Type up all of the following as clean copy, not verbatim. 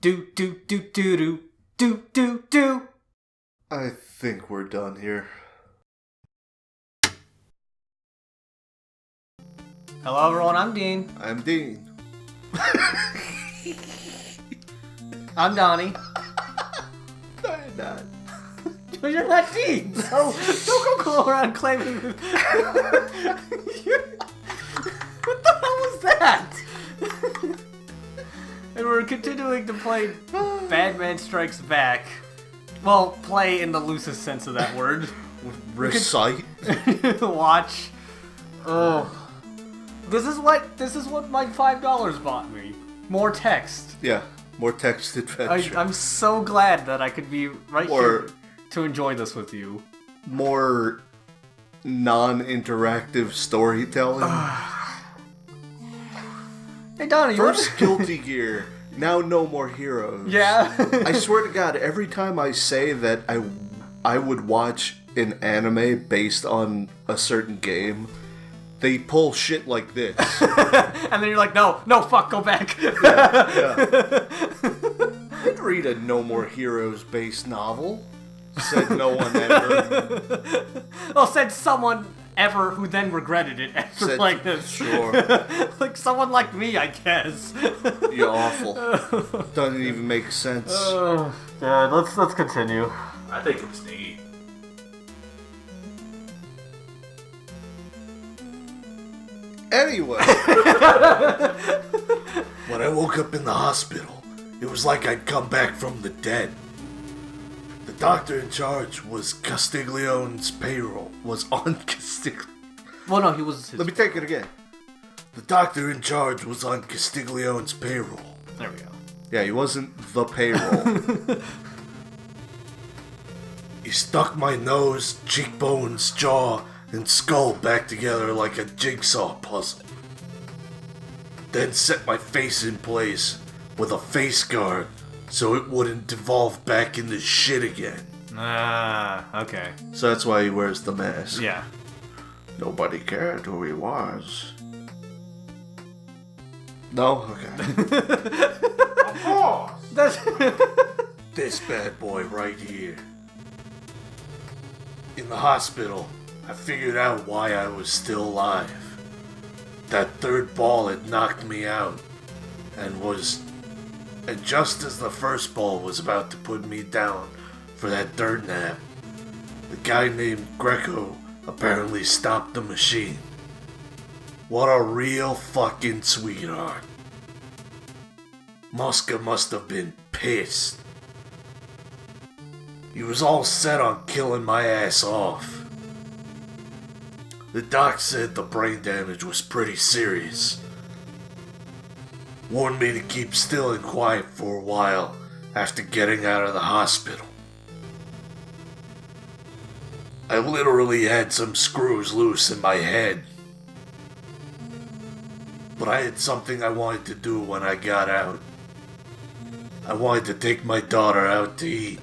Do do do do do do do do. I think we're done here. Hello everyone, I'm Dean. I'm Dean. I'm Donnie. No, you're not. But you're not Dean, so don't go around claiming what the hell was that? And we're continuing to play Badman Strikes Back. Well, play in the loosest sense of that word. Recite. Watch. Oh. This is what my $5 bought me. More text. Yeah, more text adventure. I'm so glad that I could be right here to enjoy this with you. More non-interactive storytelling. Hey Donnie, First Guilty Gear, now No More Heroes. Yeah. I swear to God, every time I say that I would watch an anime based on a certain game, they pull shit like this. And then you're like, no, fuck, go back. Yeah. I'd read a No More Heroes based novel. Said no one ever. Well, said someone ever who then regretted it after Said, playing this. Sure. Like someone like me, I guess. You're awful. Doesn't even make sense. Oh, God, let's continue. I think it was neat. Anyway. When I woke up in the hospital, it was like I'd come back from the dead. The doctor in charge was Castiglione's payroll. Was on Castiglione. Well, no, he was. Let me take it again. The doctor in charge was on Castiglione's payroll. There we go. Yeah, he wasn't the payroll. He stuck my nose, cheekbones, jaw, and skull back together like a jigsaw puzzle. Then set my face in place with a face guard so it wouldn't devolve back into shit again. Ah, okay. So that's why he wears the mask. Yeah. Nobody cared who he was. No? Okay. Of course! That's This bad boy right here. In the hospital, I figured out why I was still alive. That third ball had knocked me out, and just as the first ball was about to put me down for that dirt nap, the guy named Greco apparently stopped the machine. What a real fucking sweetheart. Muska must have been pissed. He was all set on killing my ass off. The doc said the brain damage was pretty serious. Warned me to keep still and quiet for a while after getting out of the hospital. I literally had some screws loose in my head. But I had something I wanted to do when I got out. I wanted to take my daughter out to eat.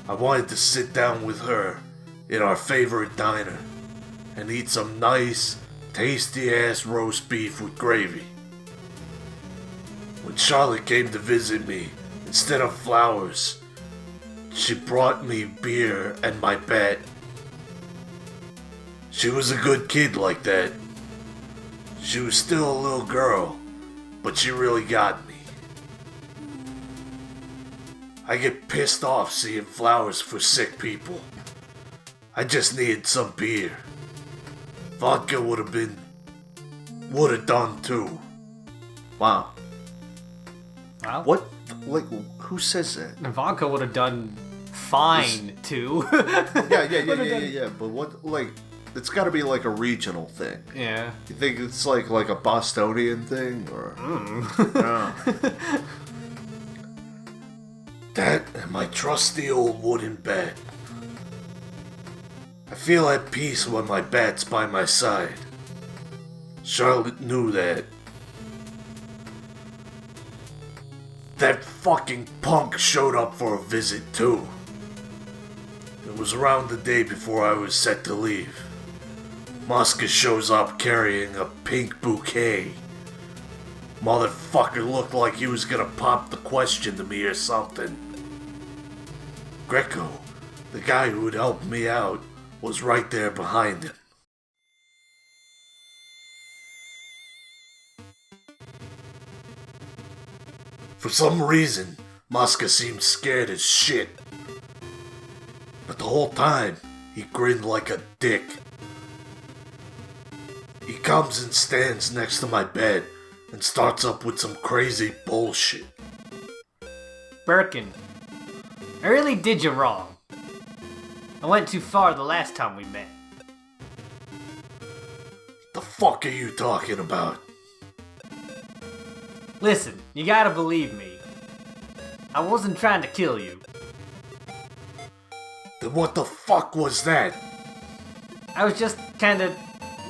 I wanted to sit down with her in our favorite diner and eat some nice, tasty-ass roast beef with gravy. When Charlotte came to visit me, instead of flowers, she brought me beer and my bat. She was a good kid like that. She was still a little girl, but she really got me. I get pissed off seeing flowers for sick people. I just needed some beer. Vodka would have done too. Wow. Wow. What? Like, who says that? Vodka would have done fine too. Yeah. But what, like, it's got to be like a regional thing. Yeah. You think it's like a Bostonian thing, or? No. That and my trusty old wooden bat. I feel at peace when my bat's by my side. Charlotte knew that. That fucking punk showed up for a visit too. It was around the day before I was set to leave. Muska shows up carrying a pink bouquet. Motherfucker looked like he was gonna pop the question to me or something. Greco, the guy who had helped me out, was right there behind him. For some reason, Mosca seemed scared as shit. But the whole time, he grinned like a dick. He comes and stands next to my bed and starts up with some crazy bullshit. Birkin, I really did you wrong. I went too far the last time we met. The fuck are you talking about? Listen, you gotta believe me. I wasn't trying to kill you. Then what the fuck was that? I was just kinda,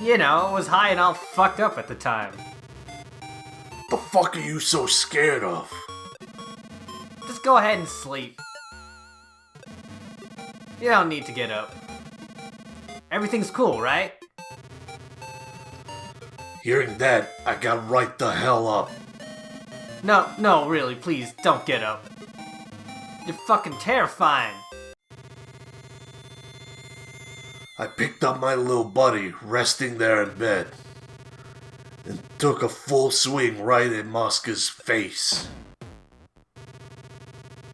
I was high and all fucked up at the time. The fuck are you so scared of? Just go ahead and sleep. You don't need to get up. Everything's cool, right? Hearing that, I got right the hell up. No, really, please, don't get up. You're fucking terrifying. I picked up my little buddy resting there in bed and took a full swing right at Mosca's face.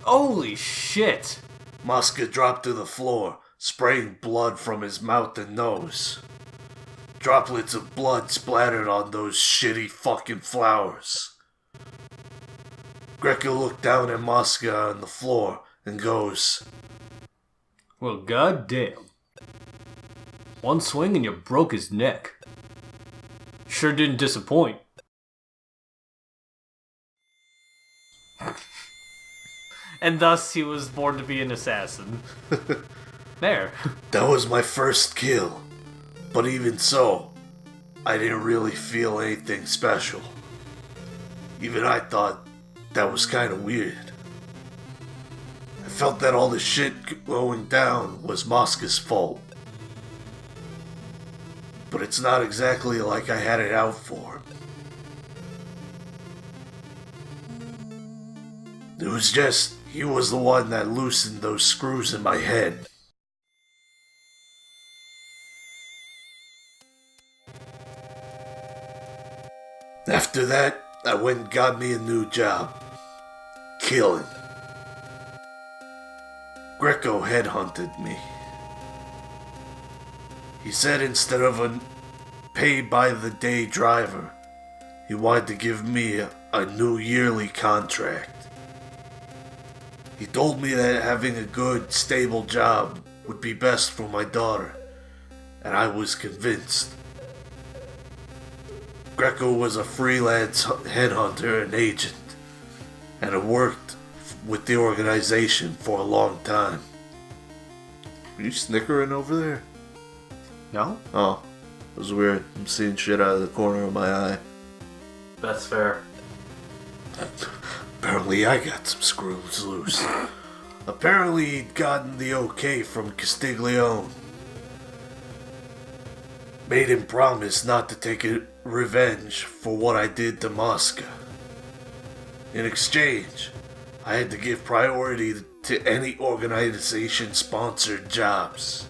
Holy shit! Mosca dropped to the floor, spraying blood from his mouth and nose. Droplets of blood splattered on those shitty fucking flowers. Greco looked down at Mosca on the floor and goes, Well, goddamn. One swing and you broke his neck. Sure didn't disappoint. And thus he was born to be an assassin. There. That was my first kill. But even so, I didn't really feel anything special. Even I thought that was kind of weird. I felt that all the shit going down was Mosca's fault. But it's not exactly like I had it out for him. It was just, he was the one that loosened those screws in my head. After that, I went and got me a new job. Killing. Greco headhunted me. He said instead of a pay-by-the-day driver, he wanted to give me a new yearly contract. He told me that having a good, stable job would be best for my daughter, and I was convinced. Greco was a freelance headhunter and agent, and had worked with the organization for a long time. Are you snickering over there? No? Oh, it was weird. I'm seeing shit out of the corner of my eye. That's fair. Apparently I got some screws loose. Apparently he'd gotten the okay from Castiglione. Made him promise not to take revenge for what I did to Mosca. In exchange, I had to give priority to any organization-sponsored jobs.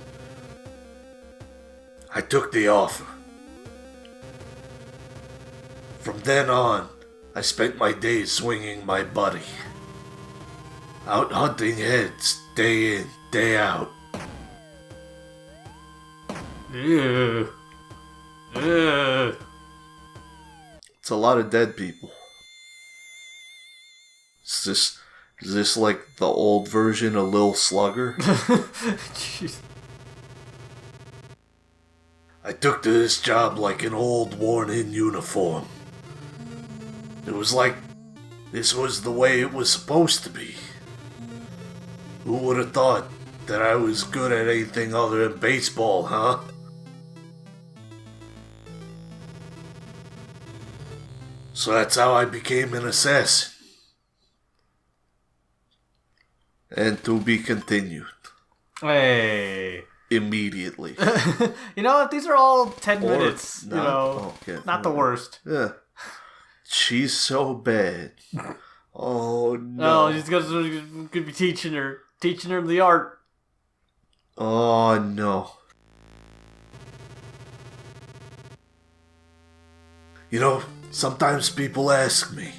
I took the offer. From then on, I spent my days swinging my buddy. Out hunting heads, day in, day out. Ew. Ew. It's a lot of dead people. Is this like the old version of Lil Slugger? Jeez. I took to this job like an old worn-in uniform. It was like this was the way it was supposed to be. Who would have thought that I was good at anything other than baseball, huh? So that's how I became an assassin. And to be continued. Hey. Immediately. You know what? These are all 10 Or minutes. not. Okay. Not the worst. Yeah. she's so bad. Oh no. Oh, he's gonna be teaching her the art. Oh no. You know, sometimes people ask me,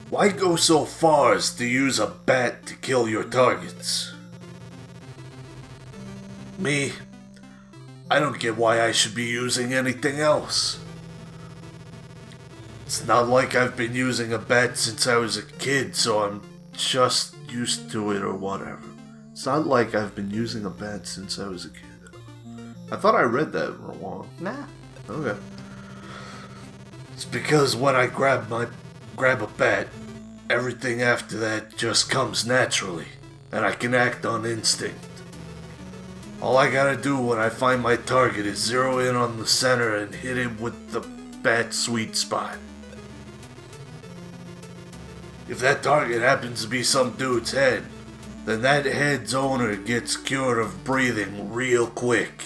why go so far as to use a bat to kill your targets? Me, I don't get why I should be using anything else. It's not like I've been using a bat since I was a kid, so I'm just used to it or whatever. It's not like I've been using a bat since I was a kid. I thought I read that wrong. Nah. Okay. It's because when I grab a bat, everything after that just comes naturally, and I can act on instinct. All I gotta do when I find my target is zero in on the center and hit it with the bat sweet spot. If that target happens to be some dude's head, then that head's owner gets cured of breathing real quick.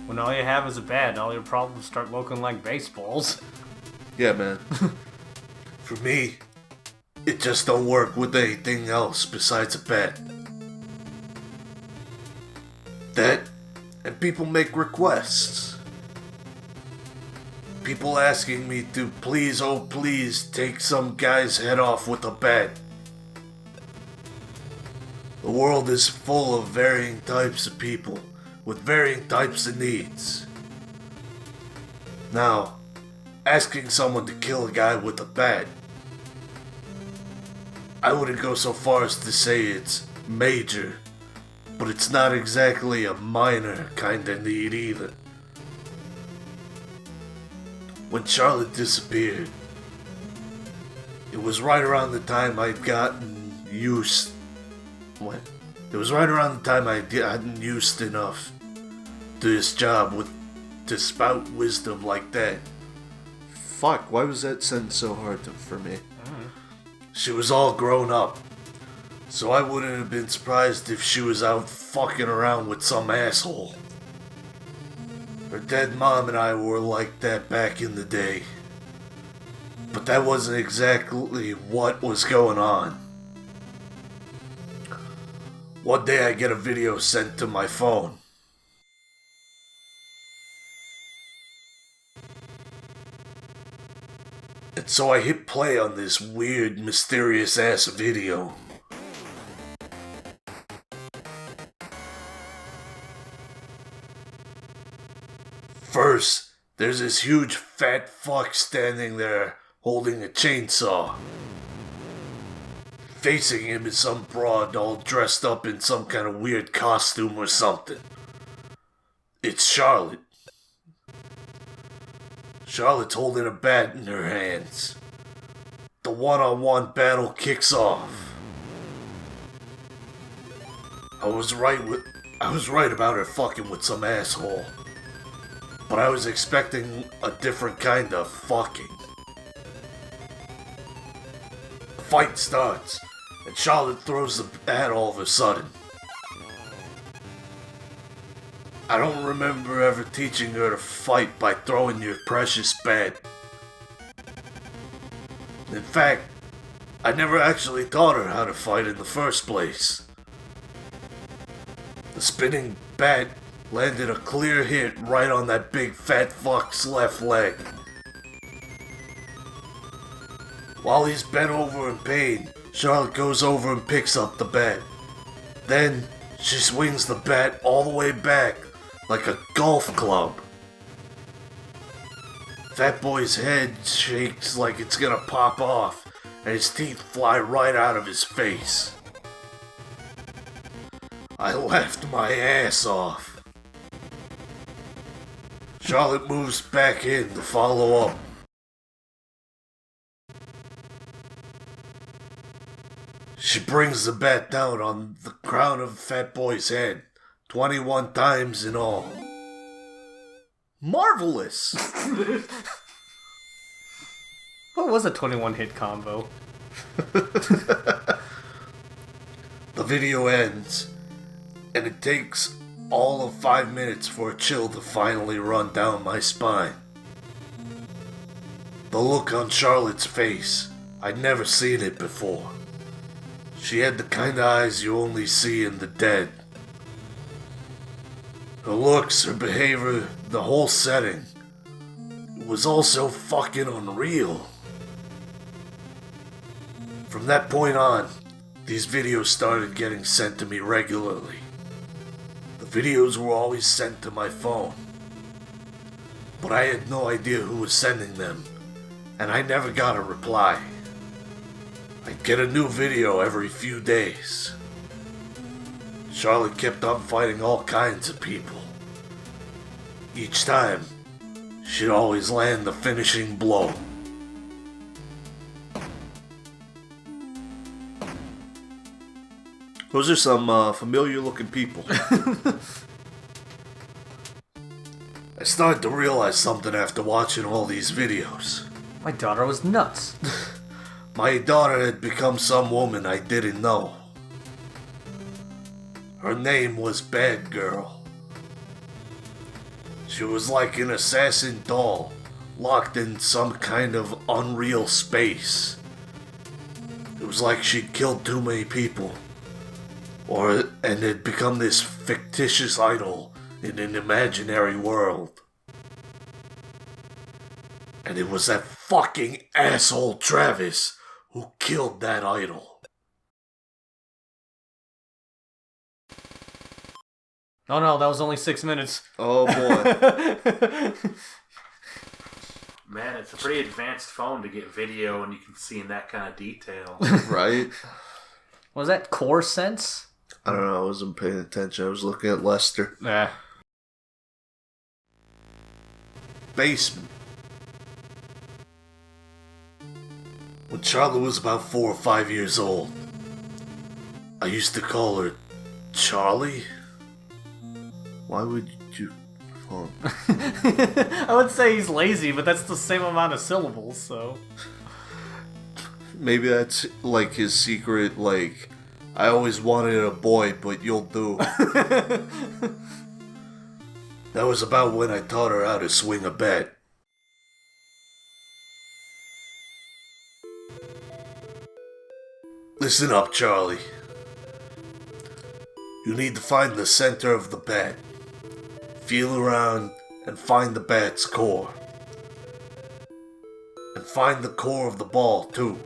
When all you have is a bat, and all your problems start looking like baseballs. Yeah, man. For me, it just don't work with anything else besides a bat. That, and people make requests. People asking me to please, oh please, take some guy's head off with a bat. The world is full of varying types of people, with varying types of needs. Now, asking someone to kill a guy with a bat, I wouldn't go so far as to say it's major, but it's not exactly a minor kind of need either. When Charlotte disappeared, it was right around the time I'd gotten used. What? It was right around the time I'd gotten used enough to this job to spout wisdom like that. Fuck, why was that sentence so hard for me? She was all grown up, so I wouldn't have been surprised if she was out fucking around with some asshole. Her dead mom and I were like that back in the day. But that wasn't exactly what was going on. One day I get a video sent to my phone. And so I hit play on this weird, mysterious ass video. First, there's this huge fat fuck standing there holding a chainsaw. Facing him is some broad all dressed up in some kind of weird costume or something. It's Charlotte. Charlotte's holding a bat in her hands. The one-on-one battle kicks off. I was right about her fucking with some asshole. But I was expecting a different kind of fucking. The fight starts, and Charlotte throws the bat all of a sudden. I don't remember ever teaching her to fight by throwing your precious bat. In fact, I never actually taught her how to fight in the first place. The spinning bat landed a clear hit right on that big fat fuck's left leg. While he's bent over in pain, Charlotte goes over and picks up the bat. Then, she swings the bat all the way back like a golf club. Fat Boy's head shakes like it's gonna pop off, and his teeth fly right out of his face. I laughed my ass off. Charlotte moves back in to follow up. She brings the bat down on the crown of Fat Boy's head, 21 times in all. Marvelous! What was a 21 hit combo? The video ends, and it takes all of 5 minutes for a chill to finally run down my spine. The look on Charlotte's face, I'd never seen it before. She had the kind of eyes you only see in the dead. Her looks, her behavior, the whole setting. It was all so fucking unreal. From that point on, these videos started getting sent to me regularly. The videos were always sent to my phone. But I had no idea who was sending them, and I never got a reply. I'd get a new video every few days. Charlotte kept on fighting all kinds of people. Each time, she'd always land the finishing blow. Those are some familiar looking people. I started to realize something after watching all these videos. My daughter was nuts. My daughter had become some woman I didn't know. Her name was Bad Girl. She was like an assassin doll, locked in some kind of unreal space. It was like she'd killed too many people, and had become this fictitious idol in an imaginary world. And it was that fucking asshole Travis who killed that idol. Oh no, that was only 6 minutes. Oh boy. Man, it's a pretty advanced phone to get video and you can see in that kind of detail. Right? Was that Core Sense? I don't know, I wasn't paying attention. I was looking at Lester. Nah. Basement. When Charlotte was about 4 or 5 years old, I used to call her Charlie. Why would you... Oh. I would say he's lazy, but that's the same amount of syllables, so... Maybe that's like his secret, like, I always wanted a boy, but you'll do. That was about when I taught her how to swing a bat. Listen up, Charlie. You need to find the center of the bat. Feel around and find the bat's core. And find the core of the ball, too.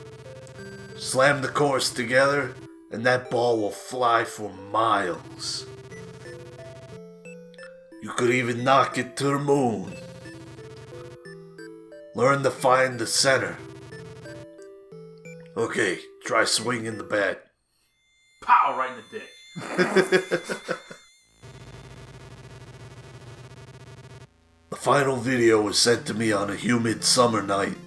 Slam the cores together, and that ball will fly for miles. You could even knock it to the moon. Learn to find the center. Okay, try swinging the bat. Pow! Right in the dick. The final video was sent to me on a humid summer night.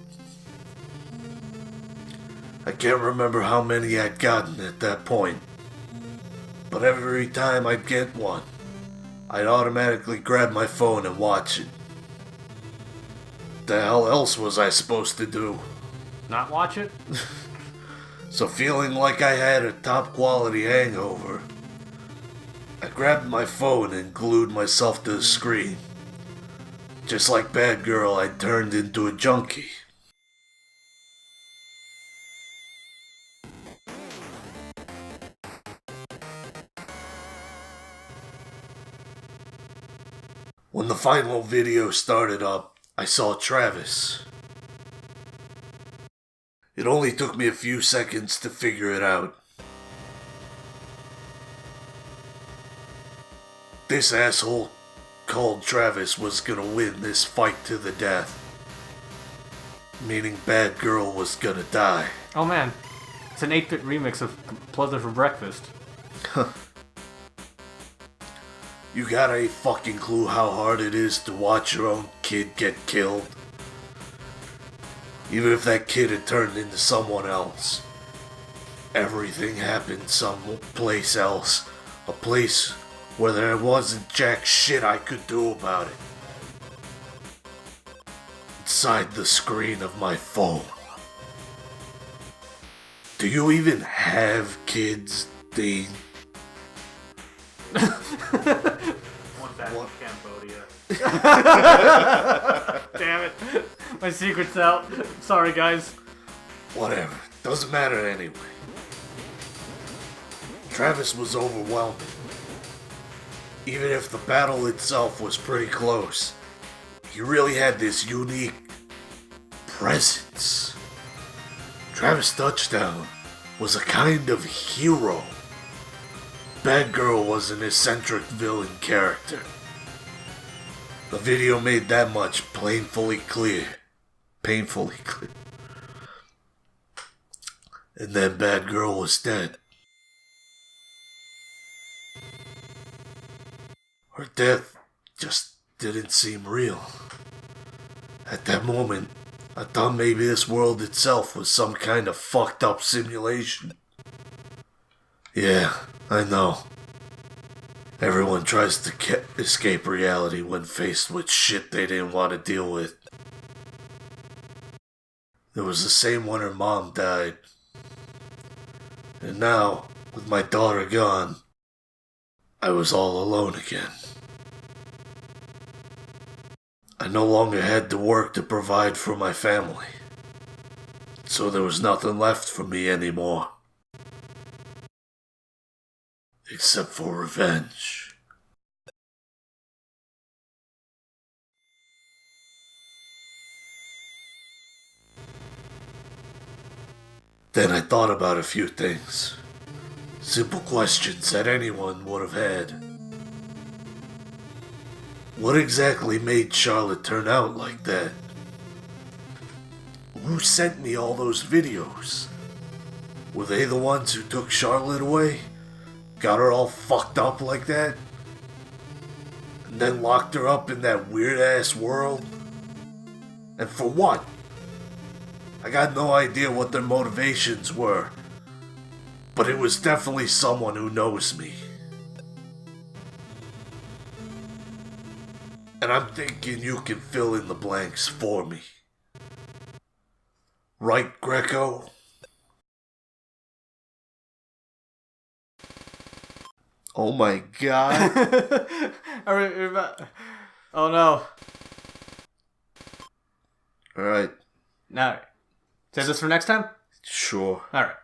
I can't remember how many I'd gotten at that point, but every time I'd get one, I'd automatically grab my phone and watch it. The hell else was I supposed to do? Not watch it? So feeling like I had a top quality hangover, I grabbed my phone and glued myself to the screen. Just like Bad Girl, I turned into a junkie. When the final video started up, I saw Travis. It only took me a few seconds to figure it out. This asshole called Travis was gonna win this fight to the death. Meaning Bad Girl was gonna die. Oh man, it's an 8-bit remix of Pleasure for Breakfast. You got a fucking clue how hard it is to watch your own kid get killed? Even if that kid had turned into someone else. Everything happened someplace else. A place where there wasn't jack shit I could do about it. Inside the screen of my phone. Do you even have kids, Dean? One back in Cambodia. Damn it. My secret's out. Sorry, guys. Whatever. Doesn't matter anyway. Travis was overwhelming. Even if the battle itself was pretty close, he really had this unique presence. Travis Touchdown was a kind of hero. Batgirl was an eccentric villain character. The video made that much painfully clear. And then Batgirl was dead. Her death just didn't seem real. At that moment, I thought maybe this world itself was some kind of fucked up simulation. Yeah, I know. Everyone tries to escape reality when faced with shit they didn't want to deal with. It was the same when her mom died. And now, with my daughter gone, I was all alone again. I no longer had to work to provide for my family, so there was nothing left for me anymore. Except for revenge. Then I thought about a few things. Simple questions that anyone would have had. What exactly made Charlotte turn out like that? Who sent me all those videos? Were they the ones who took Charlotte away? Got her all fucked up like that? And then locked her up in that weird-ass world? And for what? I got no idea what their motivations were. But it was definitely someone who knows me. And I'm thinking you can fill in the blanks for me. Right, Greco? Oh my god. Oh no. Alright, No. Save this for next time? sure. Alright.